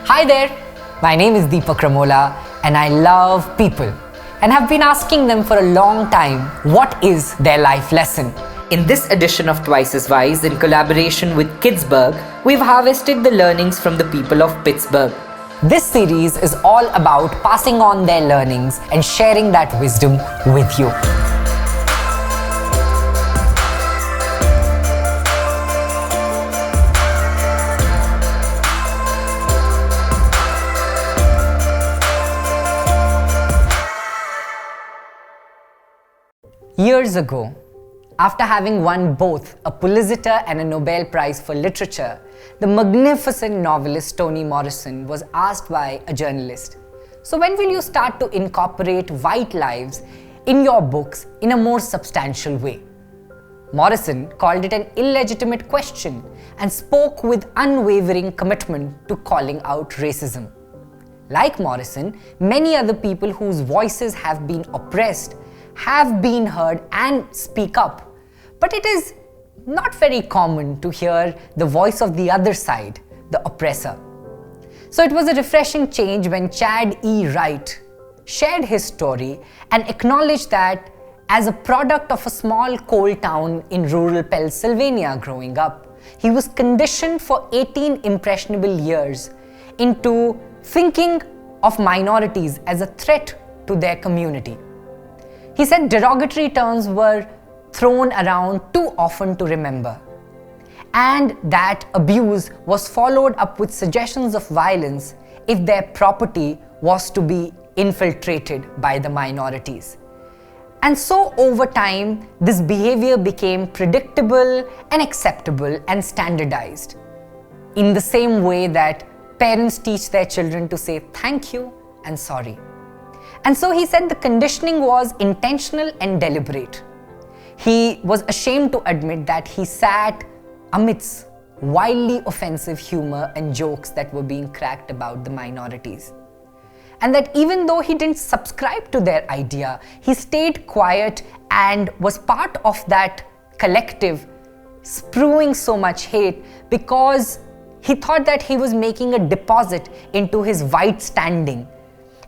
Hi there, my name is Deepak Ramola and I love people and have been asking them for a long time what is their life lesson. In this edition of Twice as Wise, in collaboration with Kidsburgh, we've harvested the learnings from the people of Pittsburgh. This series is all about passing on their learnings and sharing that wisdom with you. Years ago, after having won both a Pulitzer and a Nobel Prize for Literature, the magnificent novelist Toni Morrison was asked by a journalist, "So when will you start to incorporate white lives in your books in a more substantial way?" Morrison called it an illegitimate question and spoke with unwavering commitment to calling out racism. Like Morrison, many other people whose voices have been oppressed have been heard and speak up. But it is not very common to hear the voice of the other side, the oppressor. So it was a refreshing change when Chad E. Wright shared his story and acknowledged that as a product of a small coal town in rural Pennsylvania growing up, he was conditioned for 18 impressionable years into thinking of minorities as a threat to their community. He said derogatory terms were thrown around too often to remember, and that abuse was followed up with suggestions of violence if their property was to be infiltrated by the minorities. And so over time, this behavior became predictable and acceptable and standardized, in the same way that parents teach their children to say thank you and sorry. And so he said the conditioning was intentional and deliberate. He was ashamed to admit that he sat amidst wildly offensive humor and jokes that were being cracked about the minorities. And that even though he didn't subscribe to their idea, he stayed quiet and was part of that collective spewing so much hate because he thought that he was making a deposit into his white standing,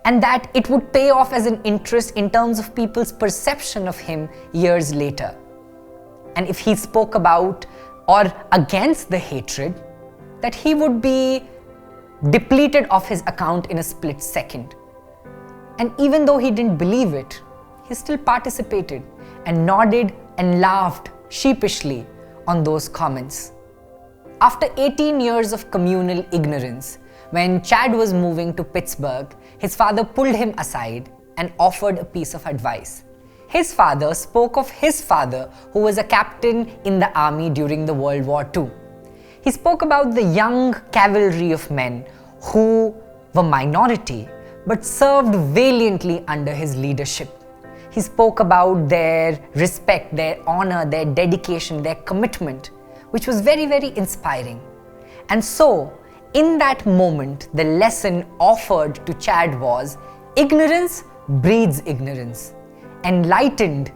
and that it would pay off as an interest in terms of people's perception of him years later. And if he spoke about or against the hatred, that he would be depleted of his account in a split second. And even though he didn't believe it, he still participated and nodded and laughed sheepishly on those comments. After 18 years of communal ignorance, when Chad was moving to Pittsburgh, his father pulled him aside and offered a piece of advice. His father spoke of his father, who was a captain in the army during the World War II. He spoke about the young cavalry of men who were minority but served valiantly under his leadership. He spoke about their respect, their honor, their dedication, their commitment, which was very, very inspiring. And so, in that moment, the lesson offered to Chad was, ignorance breeds ignorance. Enlightened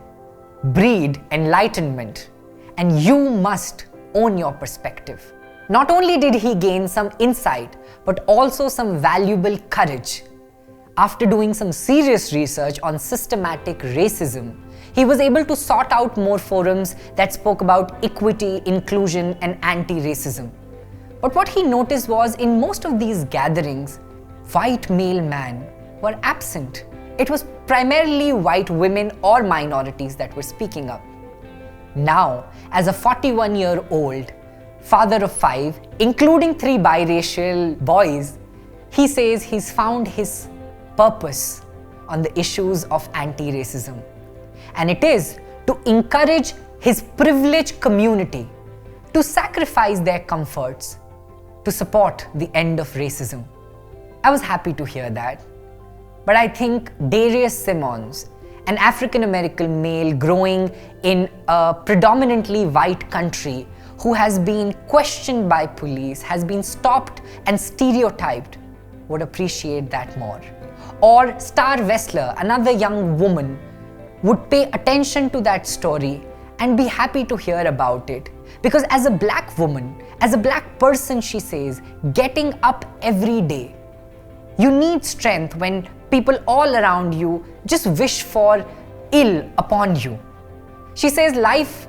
breed enlightenment. And you must own your perspective. Not only did he gain some insight, but also some valuable courage. After doing some serious research on systematic racism, he was able to sort out more forums that spoke about equity, inclusion, and anti-racism. But what he noticed was, in most of these gatherings, white male men were absent. It was primarily white women or minorities that were speaking up. Now, as a 41-year-old father of 5, including 3 biracial boys, he says he's found his purpose on the issues of anti-racism. And it is to encourage his privileged community to sacrifice their comforts to support the end of racism. I was happy to hear that. But I think Darius Simmons, an African-American male growing in a predominantly white country who has been questioned by police, has been stopped and stereotyped, would appreciate that more. Or Starr Wasler, another young woman, would pay attention to that story and be happy to hear about it. Because as a black woman, As a black person, she says, getting up every day. You need strength when people all around you just wish for ill upon you. She says life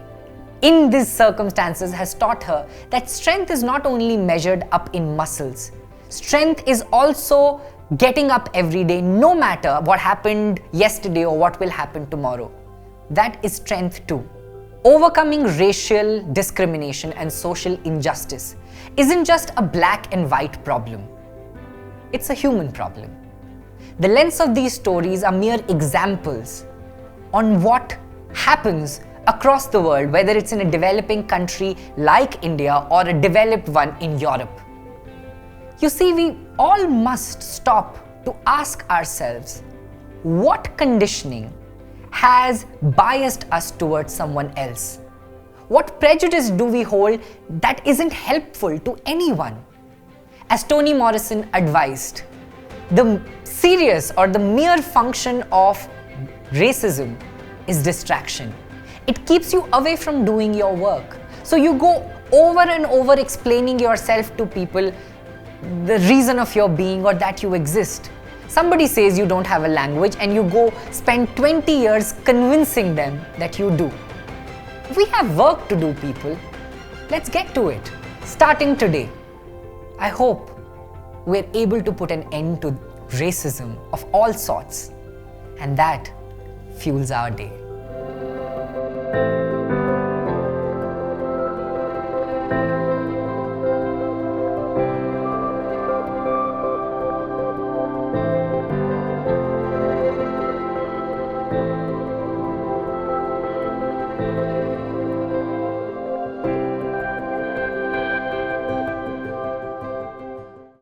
in these circumstances has taught her that strength is not only measured up in muscles. Strength is also getting up every day, no matter what happened yesterday or what will happen tomorrow. That is strength too. Overcoming racial discrimination and social injustice isn't just a black and white problem. It's a human problem. The lengths of these stories are mere examples on what happens across the world, whether it's in a developing country like India or a developed one in Europe. You see, we all must stop to ask ourselves, what conditioning has biased us towards someone else? What prejudice do we hold that isn't helpful to anyone? As Toni Morrison advised, the serious or the mere function of racism is distraction. It keeps you away from doing your work. So you go over and over explaining yourself to people the reason of your being or that you exist. Somebody says you don't have a language and you go spend 20 years convincing them that you do. We have work to do, people. Let's get to it. Starting today, I hope we're able to put an end to racism of all sorts, and that fuels our day.